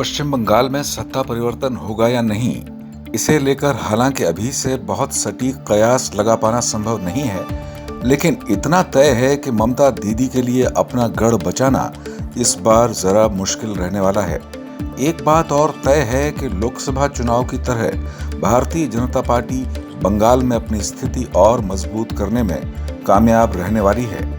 पश्चिम बंगाल में सत्ता परिवर्तन होगा या नहीं, इसे लेकर हालांकि अभी से बहुत सटीक कयास लगा पाना संभव नहीं है, लेकिन इतना तय है कि ममता दीदी के लिए अपना गढ़ बचाना इस बार जरा मुश्किल रहने वाला है। एक बात और तय है कि लोकसभा चुनाव की तरह भारतीय जनता पार्टी बंगाल में अपनी स्थिति और मजबूत करने में कामयाब रहने वाली है।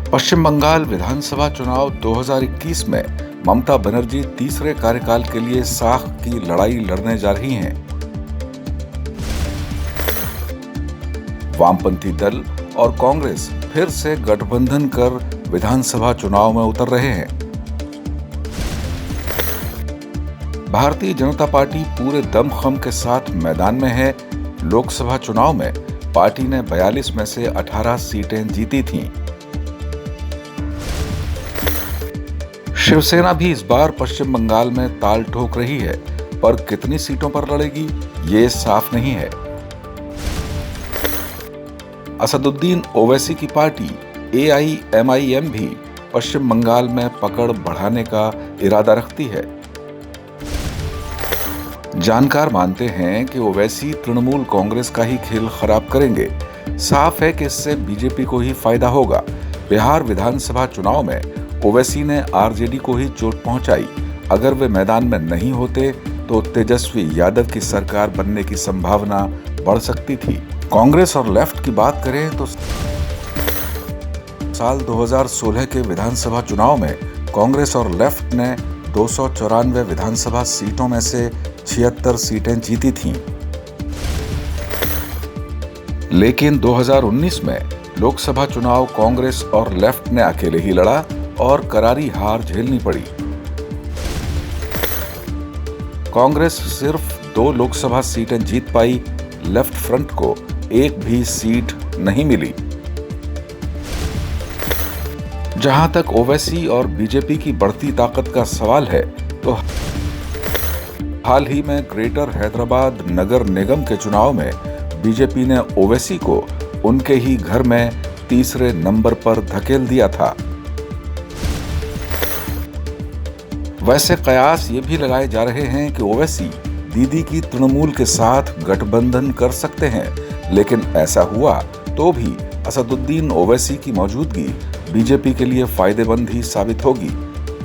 पश्चिम बंगाल विधानसभा चुनाव 2021 में ममता बनर्जी तीसरे कार्यकाल के लिए साख की लड़ाई लड़ने जा रही हैं। वामपंथी दल और कांग्रेस फिर से गठबंधन कर विधानसभा चुनाव में उतर रहे हैं। भारतीय जनता पार्टी पूरे दमखम के साथ मैदान में है। लोकसभा चुनाव में पार्टी ने 42 में से 18 सीटें जीती थीं। शिवसेना भी इस बार पश्चिम बंगाल में ताल ठोक रही है, पर कितनी सीटों पर लड़ेगी ये साफ नहीं है। असदुद्दीन ओवैसी की पार्टी AIMIM भी पश्चिम बंगाल में पकड़ बढ़ाने का इरादा रखती है। जानकार मानते हैं कि ओवैसी तृणमूल कांग्रेस का ही खेल खराब करेंगे। साफ है कि इससे बीजेपी को ही फायदा होगा। बिहार विधानसभा चुनाव में ओवैसी ने RJD को ही चोट पहुंचाई। अगर वे मैदान में नहीं होते तो तेजस्वी यादव की सरकार बनने की संभावना बढ़ सकती थी। कांग्रेस और लेफ्ट की बात करें तो साल 2016 के विधानसभा चुनाव में कांग्रेस और लेफ्ट ने 294 विधानसभा सीटों में से 76 सीटें जीती थीं। लेकिन 2019 में लोकसभा चुनाव कांग्रेस और लेफ्ट ने अकेले ही लड़ा और करारी हार झेलनी पड़ी। कांग्रेस सिर्फ 2 लोकसभा सीटें जीत पाई, लेफ्ट फ्रंट को एक भी सीट नहीं मिली। जहां तक ओवैसी और बीजेपी की बढ़ती ताकत का सवाल है, तो हाल ही में ग्रेटर हैदराबाद नगर निगम के चुनाव में बीजेपी ने ओवैसी को उनके ही घर में तीसरे नंबर पर धकेल दिया था। वैसे कयास ये भी लगाए जा रहे हैं कि ओवैसी दीदी की तृणमूल के साथ गठबंधन कर सकते हैं, लेकिन ऐसा हुआ तो भी असदुद्दीन ओवैसी की मौजूदगी बीजेपी के लिए फायदेमंद ही साबित होगी।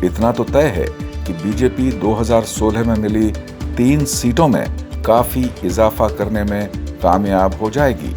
इतना तो तय है कि बीजेपी 2016 में मिली 3 सीटों में काफी इजाफा करने में कामयाब हो जाएगी।